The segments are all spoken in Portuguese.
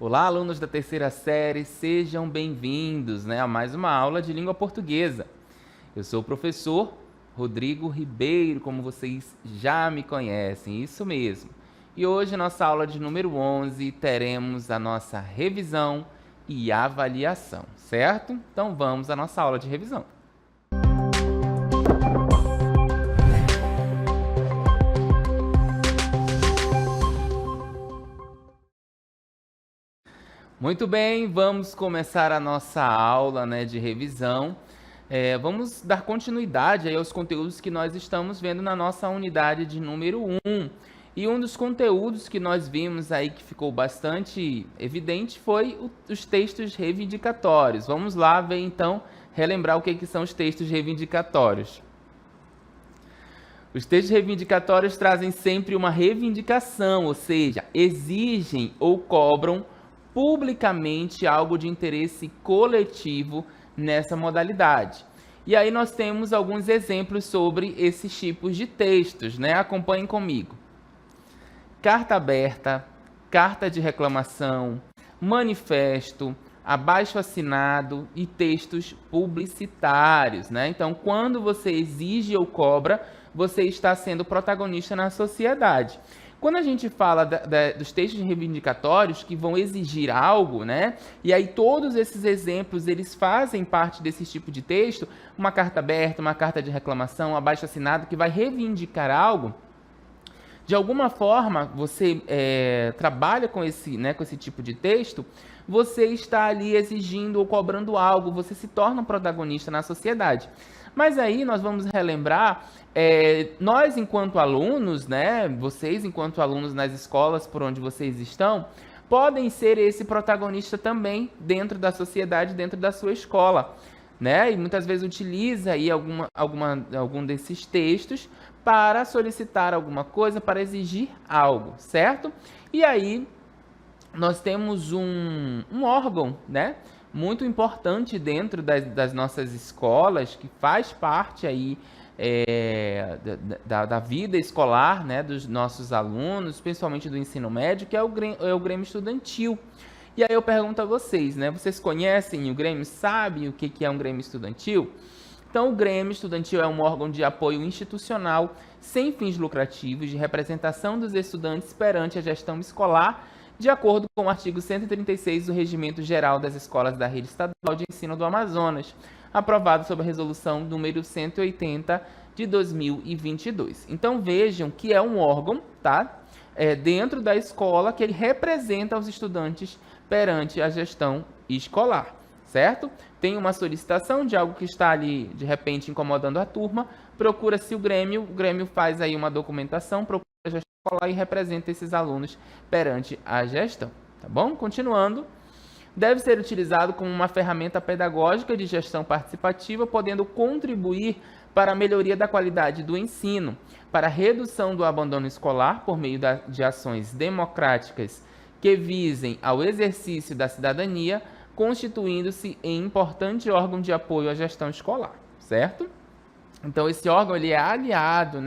Olá, alunos da terceira série, sejam bem-vindos, a mais uma aula de língua portuguesa. Eu sou o professor Rodrigo Ribeiro, como vocês já me conhecem, isso mesmo. E hoje, nossa aula de número 11, teremos a nossa revisão e avaliação, certo? Então vamos à nossa aula de revisão. Muito bem, vamos começar a nossa aula de revisão. Vamos dar continuidade aí aos conteúdos que nós estamos vendo na nossa unidade de número 1. E um dos conteúdos que nós vimos aí que ficou bastante evidente foi os textos reivindicatórios. Vamos lá ver então, relembrar o que são os textos reivindicatórios. Os textos reivindicatórios trazem sempre uma reivindicação, ou seja, exigem ou cobram publicamente algo de interesse coletivo nessa modalidade. E aí nós temos alguns exemplos sobre esses tipos de textos, Acompanhem comigo. Carta aberta, carta de reclamação, manifesto, abaixo-assinado e textos publicitários, Então, quando você exige ou cobra, você está sendo protagonista na sociedade. Quando a gente fala dos textos reivindicatórios que vão exigir algo, E aí todos esses exemplos, eles fazem parte desse tipo de texto, uma carta aberta, uma carta de reclamação, um abaixo-assinado que vai reivindicar algo. De alguma forma, você trabalha com esse tipo de texto, você está ali exigindo ou cobrando algo, você se torna um protagonista na sociedade. Mas aí nós vamos relembrar, nós enquanto alunos, vocês enquanto alunos nas escolas por onde vocês estão, podem ser esse protagonista também dentro da sociedade, dentro da sua escola, E muitas vezes utiliza aí algum desses textos para solicitar alguma coisa, para exigir algo, certo? E aí nós temos um órgão, muito importante dentro das nossas escolas, que faz parte aí da vida escolar, dos nossos alunos, principalmente do ensino médio, que é o Grêmio Estudantil. E aí eu pergunto a vocês, vocês conhecem o Grêmio, sabem o que é um Grêmio Estudantil? Então, o Grêmio Estudantil é um órgão de apoio institucional sem fins lucrativos de representação dos estudantes perante a gestão escolar, de acordo com o artigo 136 do Regimento Geral das Escolas da Rede Estadual de Ensino do Amazonas, aprovado sob a resolução número 180 de 2022. Então, vejam que é um órgão, dentro da escola, que ele representa os estudantes perante a gestão escolar, certo? Tem uma solicitação de algo que está ali, de repente, incomodando a turma, procura-se o Grêmio faz aí uma documentação, procura a gestão escolar e representa esses alunos perante a gestão, tá bom? Continuando, deve ser utilizado como uma ferramenta pedagógica de gestão participativa, podendo contribuir para a melhoria da qualidade do ensino, para a redução do abandono escolar por meio de ações democráticas que visem ao exercício da cidadania, constituindo-se em importante órgão de apoio à gestão escolar, certo? Então, esse órgão ele é aliado,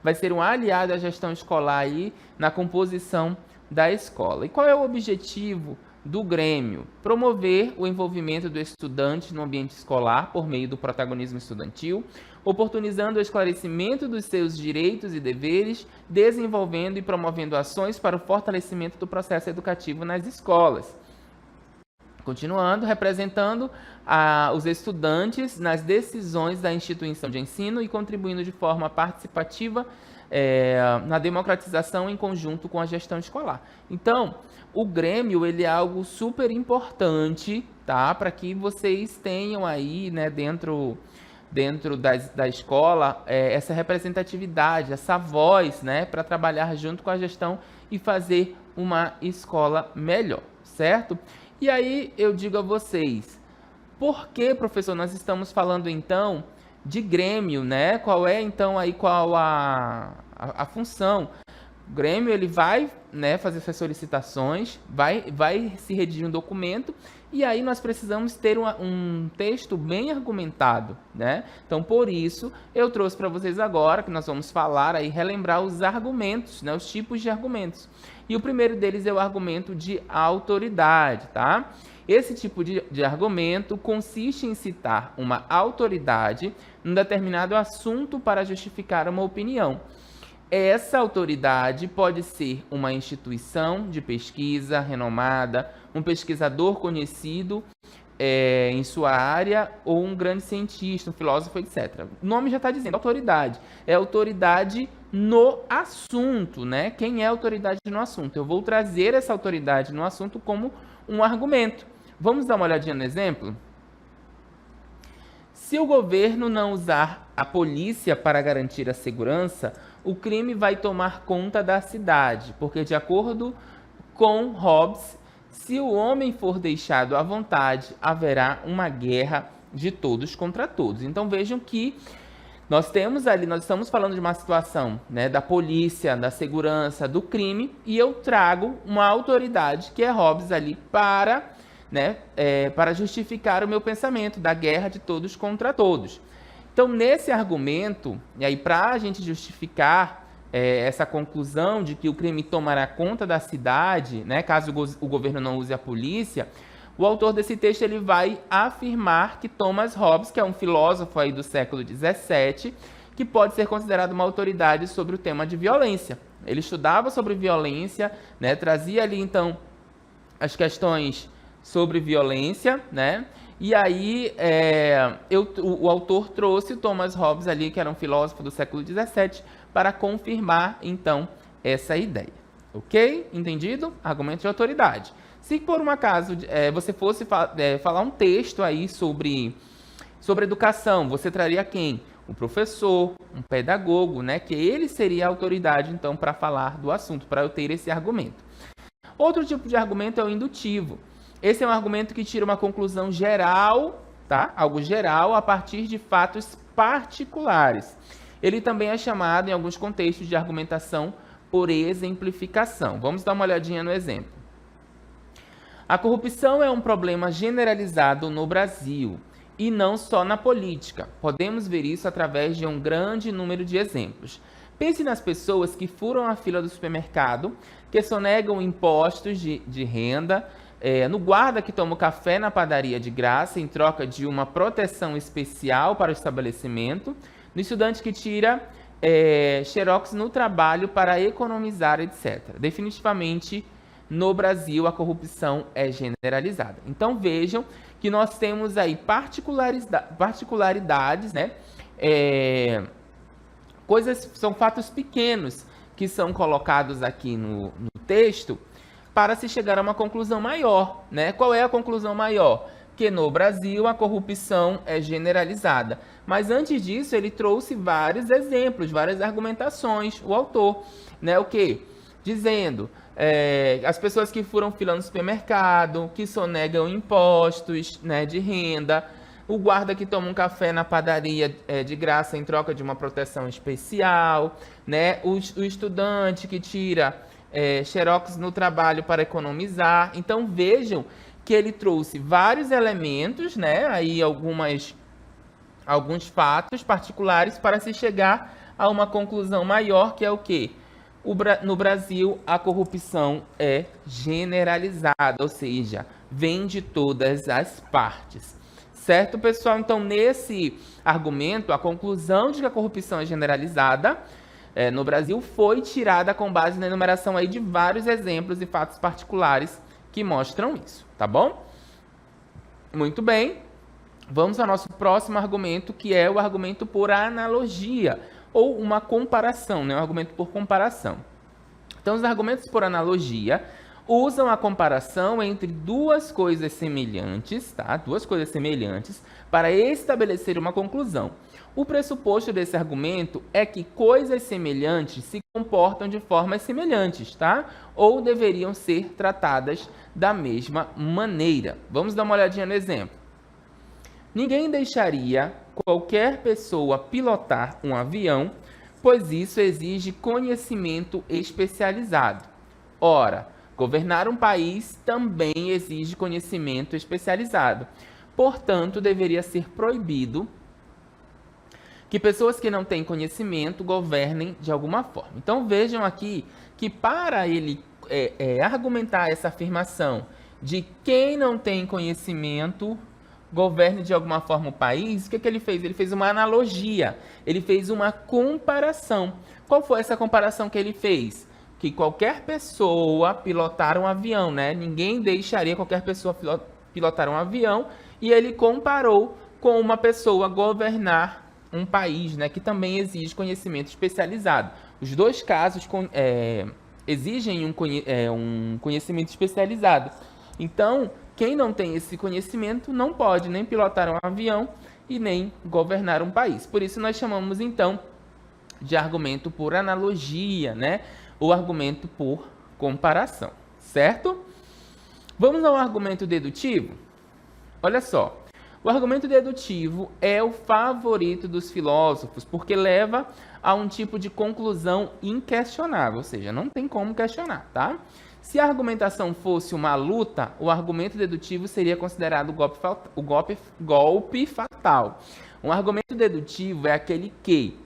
Vai ser um aliado à gestão escolar aí na composição da escola. E qual é o objetivo do Grêmio? Promover o envolvimento do estudante no ambiente escolar por meio do protagonismo estudantil, oportunizando o esclarecimento dos seus direitos e deveres, desenvolvendo e promovendo ações para o fortalecimento do processo educativo nas escolas. Continuando, representando os estudantes nas decisões da instituição de ensino e contribuindo de forma participativa na democratização em conjunto com a gestão escolar. Então, o Grêmio ele é algo super importante, para que vocês tenham aí, dentro da escola, essa representatividade, essa voz, para trabalhar junto com a gestão e fazer uma escola melhor, certo? E aí eu digo a vocês, por que, professor, nós estamos falando então de Grêmio, Qual é então aí a função? O Grêmio ele vai, né, fazer essas solicitações, vai se redigir um documento e aí nós precisamos ter um texto bem argumentado, né? Então, por isso, eu trouxe para vocês agora que nós vamos falar aí, relembrar os argumentos, né, os tipos de argumentos. E o primeiro deles é o argumento de autoridade, tá? Esse tipo de argumento consiste em citar uma autoridade num determinado assunto para justificar uma opinião. Essa autoridade pode ser uma instituição de pesquisa renomada, um pesquisador conhecido em sua área ou um grande cientista, um filósofo, etc. O nome já está dizendo, autoridade. É autoridade no assunto, né? Quem é autoridade no assunto? Eu vou trazer essa autoridade no assunto como um argumento. Vamos dar uma olhadinha no exemplo? Se o governo não usar a polícia para garantir a segurança, o crime vai tomar conta da cidade, porque, de acordo com Hobbes, se o homem for deixado à vontade, haverá uma guerra de todos contra todos. Então vejam que nós estamos falando de uma situação, né, da polícia, da segurança, do crime, e eu trago uma autoridade, que é Hobbes, ali para, né, para justificar o meu pensamento da guerra de todos contra todos. Então, nesse argumento, e aí para a gente justificar essa conclusão de que o crime tomará conta da cidade, né, caso o governo não use a polícia, o autor desse texto ele vai afirmar que Thomas Hobbes, que é um filósofo aí do século XVII, que pode ser considerado uma autoridade sobre o tema de violência. Ele estudava sobre violência, né, trazia ali então as questões sobre violência, né? E aí o autor trouxe o Thomas Hobbes ali, que era um filósofo do século XVII, para confirmar então essa ideia. Ok? Entendido? Argumento de autoridade. Se por um acaso você fosse falar um texto aí sobre educação, você traria quem? O professor, um pedagogo, né? Que ele seria a autoridade então para falar do assunto, para eu ter esse argumento. Outro tipo de argumento é o indutivo. Esse é um argumento que tira uma conclusão geral, tá? Algo geral a partir de fatos particulares. Ele também é chamado, em alguns contextos, de argumentação por exemplificação. Vamos dar uma olhadinha no exemplo. A corrupção é um problema generalizado no Brasil e não só na política. Podemos ver isso através de um grande número de exemplos. Pense nas pessoas que furam a fila do supermercado, que sonegam impostos de renda, no guarda que toma o café na padaria de graça em troca de uma proteção especial para o estabelecimento, no estudante que tira xerox no trabalho para economizar, etc. Definitivamente, no Brasil, a corrupção é generalizada. Então, vejam que nós temos aí particularidades, né? São fatos pequenos que são colocados aqui no texto, para se chegar a uma conclusão maior, né? Qual é a conclusão maior? Que no Brasil a corrupção é generalizada. Mas antes disso, ele trouxe vários exemplos, várias argumentações, o autor, né? O quê? Dizendo, as pessoas que furam fila no supermercado, que sonegam impostos, né, de renda, o guarda que toma um café na padaria de graça em troca de uma proteção especial, né? O estudante que tira xerox no trabalho para economizar. Então vejam que ele trouxe vários elementos, né? Aí alguns fatos particulares para se chegar a uma conclusão maior, que é o quê? No Brasil, a corrupção é generalizada, ou seja, vem de todas as partes. Certo, pessoal? Então, nesse argumento, a conclusão de que a corrupção é generalizada no Brasil foi tirada com base na enumeração aí de vários exemplos e fatos particulares que mostram isso, tá bom? Muito bem. Vamos ao nosso próximo argumento, que é o argumento por analogia, ou uma comparação, né? Um argumento por comparação. Então, os argumentos por analogia usam a comparação entre duas coisas semelhantes, tá? Duas coisas semelhantes, para estabelecer uma conclusão. O pressuposto desse argumento é que coisas semelhantes se comportam de formas semelhantes, tá? Ou deveriam ser tratadas da mesma maneira. Vamos dar uma olhadinha no exemplo. Ninguém deixaria qualquer pessoa pilotar um avião pois isso exige conhecimento especializado. Ora, governar um país também exige conhecimento especializado. Portanto, deveria ser proibido que pessoas que não têm conhecimento governem de alguma forma. Então vejam aqui que para ele argumentar essa afirmação de quem não tem conhecimento governe de alguma forma o país, o que ele fez? Ele fez uma analogia, ele fez uma comparação. Qual foi essa comparação que ele fez? Que qualquer pessoa pilotar um avião, né? Ninguém deixaria qualquer pessoa pilotar um avião, e ele comparou com uma pessoa governar um país, né, que também exige conhecimento especializado. Os dois casos exigem um conhecimento especializado. Então, quem não tem esse conhecimento não pode nem pilotar um avião e nem governar um país. Por isso nós chamamos, então, de argumento por analogia, né? Ou argumento por comparação, certo? Vamos ao argumento dedutivo? Olha só. O argumento dedutivo é o favorito dos filósofos, porque leva a um tipo de conclusão inquestionável, ou seja, não tem como questionar, tá? Se a argumentação fosse uma luta, o argumento dedutivo seria considerado o golpe fatal. Um argumento dedutivo é aquele que,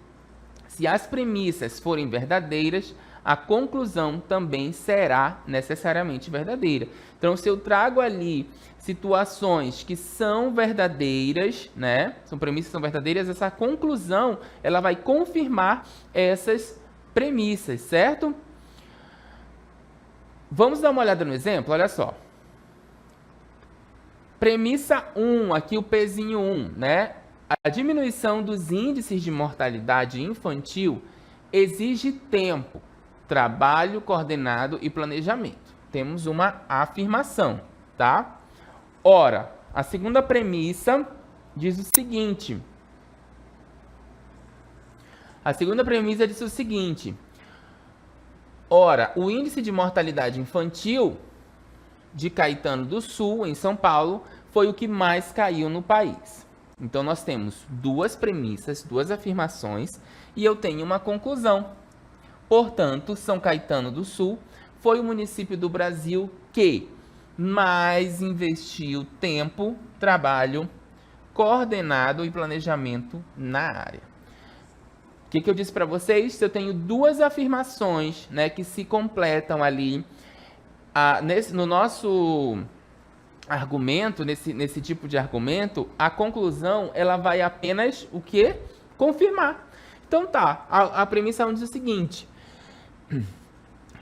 se as premissas forem verdadeiras, a conclusão também será necessariamente verdadeira. Então, se eu trago ali situações que são verdadeiras, né? São premissas que são verdadeiras, essa conclusão, ela vai confirmar essas premissas, certo? Vamos dar uma olhada no exemplo? Olha só. Premissa 1, aqui o pezinho 1, né? A diminuição dos índices de mortalidade infantil exige tempo, trabalho coordenado e planejamento. Temos uma afirmação, tá? Ora, a segunda premissa diz o seguinte. Ora, o índice de mortalidade infantil de Caetano do Sul, em São Paulo, foi o que mais caiu no país. Então, nós temos duas premissas, duas afirmações, e eu tenho uma conclusão. Portanto, São Caetano do Sul foi o município do Brasil que mais investiu tempo, trabalho, coordenado e planejamento na área. O que eu disse para vocês? Eu tenho duas afirmações, né, que se completam ali no nosso argumento, nesse tipo de argumento. A conclusão, ela vai apenas o quê? Confirmar. Então tá, a premissa 1 diz o seguinte,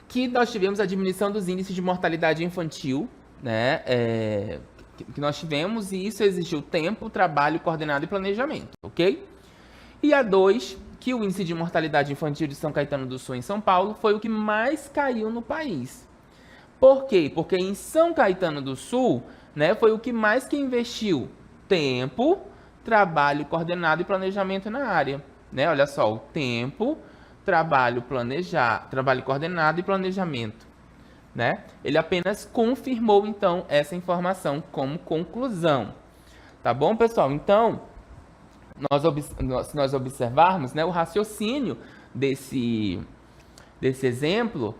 que nós tivemos a diminuição dos índices de mortalidade infantil, né, que nós tivemos, e isso exigiu tempo, trabalho, coordenado e planejamento, ok? E a 2, que o índice de mortalidade infantil de São Caetano do Sul, em São Paulo, foi o que mais caiu no país. Por quê? Porque em São Caetano do Sul, né, foi o que mais que investiu tempo, trabalho coordenado e planejamento na área, né? Olha só, o tempo, trabalho coordenado e planejamento, né? Ele apenas confirmou, então, essa informação como conclusão. Tá bom, pessoal? Então, se nós observarmos, né, o raciocínio desse exemplo,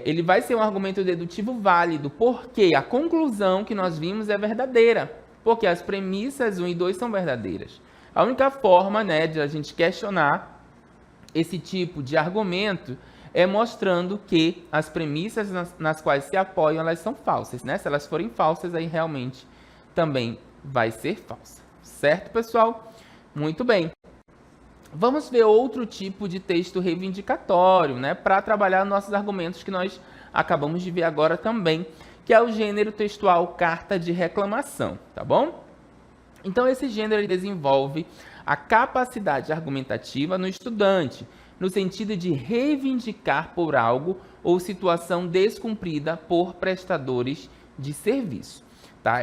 ele vai ser um argumento dedutivo válido, porque a conclusão que nós vimos é verdadeira, porque as premissas 1 e 2 são verdadeiras. A única forma, né, de a gente questionar esse tipo de argumento é mostrando que as premissas nas quais se apoiam, elas são falsas, né? Se elas forem falsas, aí realmente também vai ser falsa. Certo, pessoal? Muito bem. Vamos ver outro tipo de texto reivindicatório, né? Para trabalhar nossos argumentos que nós acabamos de ver agora também, que é o gênero textual carta de reclamação, tá bom? Então, esse gênero ele desenvolve a capacidade argumentativa no estudante, no sentido de reivindicar por algo ou situação descumprida por prestadores de serviço. Tá?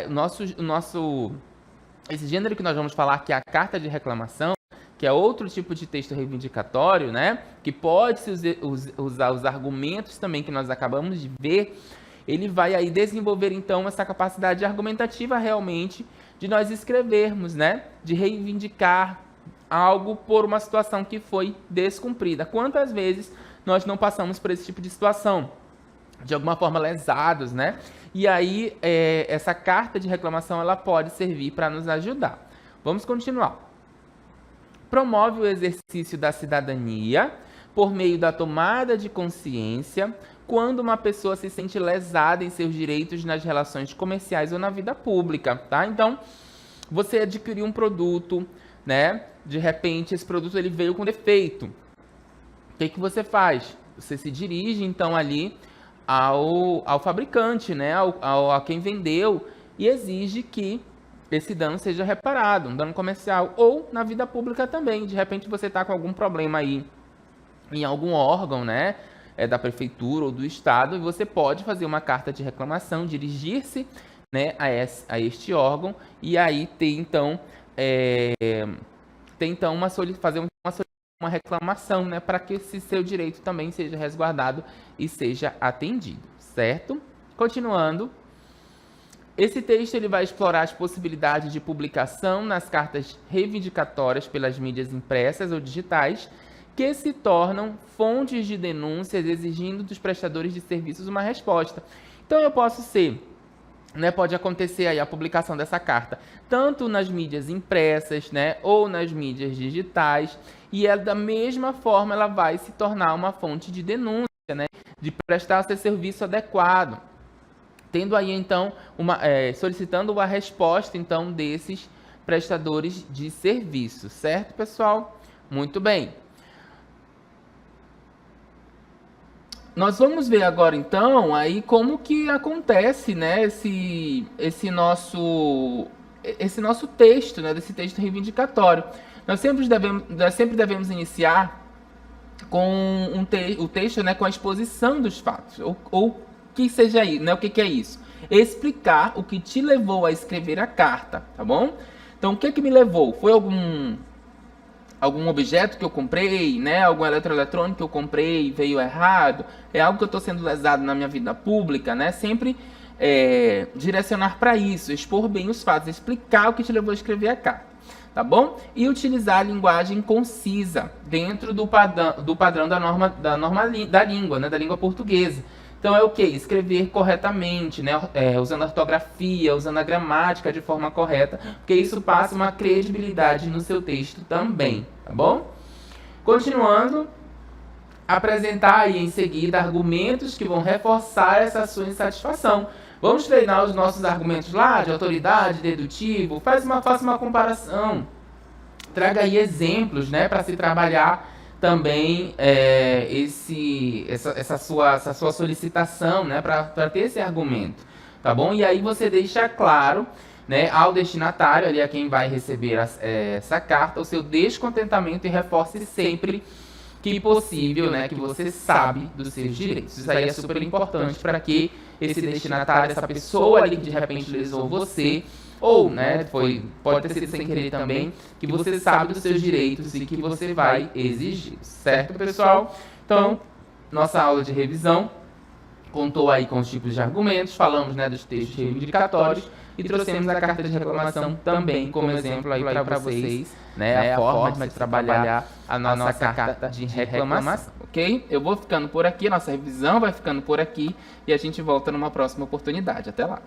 Esse gênero que nós vamos falar, que é a carta de reclamação, que é outro tipo de texto reivindicatório, né? Que pode-se usar os argumentos também que nós acabamos de ver, ele vai aí desenvolver, então, essa capacidade argumentativa realmente de nós escrevermos, né? De reivindicar algo por uma situação que foi descumprida. Quantas vezes nós não passamos por esse tipo de situação? De alguma forma lesados, né? E aí, essa carta de reclamação, ela pode servir para nos ajudar. Vamos continuar. Promove o exercício da cidadania por meio da tomada de consciência quando uma pessoa se sente lesada em seus direitos nas relações comerciais ou na vida pública, tá? Então, você adquiriu um produto, né? De repente, esse produto ele veio com defeito. O que você faz? Você se dirige, então, ali ao fabricante, né? A quem vendeu e exige que esse dano seja reparado, um dano comercial ou na vida pública também. De repente você está com algum problema aí em algum órgão, né? Da prefeitura ou do estado, e você pode fazer uma carta de reclamação, dirigir-se, né, a este órgão e aí fazer uma reclamação, né, para que esse seu direito também seja resguardado e seja atendido, certo? Continuando, esse texto ele vai explorar as possibilidades de publicação nas cartas reivindicatórias pelas mídias impressas ou digitais, que se tornam fontes de denúncias exigindo dos prestadores de serviços uma resposta. Então eu posso ser, né, pode acontecer aí a publicação dessa carta tanto nas mídias impressas, né, ou nas mídias digitais, e ela, da mesma forma ela vai se tornar uma fonte de denúncia, né, de prestar seu serviço adequado, tendo aí então solicitando a resposta então desses prestadores de serviço, certo, pessoal? Muito bem. Nós vamos ver agora, então, aí como que acontece, né, esse nosso texto, né, desse texto reivindicatório. Nós sempre devemos iniciar com o texto, né, com a exposição dos fatos, ou que seja aí, né, o que é isso? Explicar o que te levou a escrever a carta, tá bom? Então, o que me levou? Foi algum objeto que eu comprei, né? Algum eletroeletrônico que eu comprei e veio errado, é algo que eu estou sendo lesado na minha vida pública, né? Sempre direcionar para isso, expor bem os fatos, explicar o que te levou a escrever a carta, tá bom? E utilizar a linguagem concisa dentro do padrão da língua, né? Da língua portuguesa. Então é o que? Escrever corretamente, né? Usando a ortografia, usando a gramática de forma correta, porque isso passa uma credibilidade no seu texto também, tá bom? Continuando, apresentar aí em seguida argumentos que vão reforçar essa sua insatisfação. Vamos treinar os nossos argumentos lá de autoridade, dedutivo, faça uma comparação, traga aí exemplos, né, para se trabalhar também essa sua solicitação, né, para ter esse argumento, tá bom? E aí você deixa claro, né, ao destinatário, ali a quem vai receber essa carta, o seu descontentamento e reforce sempre que possível, né, que você sabe dos seus direitos. Isso aí é super importante para que esse destinatário, essa pessoa ali que de repente lesou você, ou, né, pode ter sido sem querer também, que você sabe dos seus direitos e que você vai exigir, certo, pessoal? Então, nossa aula de revisão contou aí com os tipos de argumentos, falamos, né, dos textos reivindicatórios e trouxemos a carta de reclamação também como exemplo aí para vocês, né, a forma de trabalhar a nossa carta de reclamação, ok? Eu vou ficando por aqui, nossa revisão vai ficando por aqui e a gente volta numa próxima oportunidade. Até lá!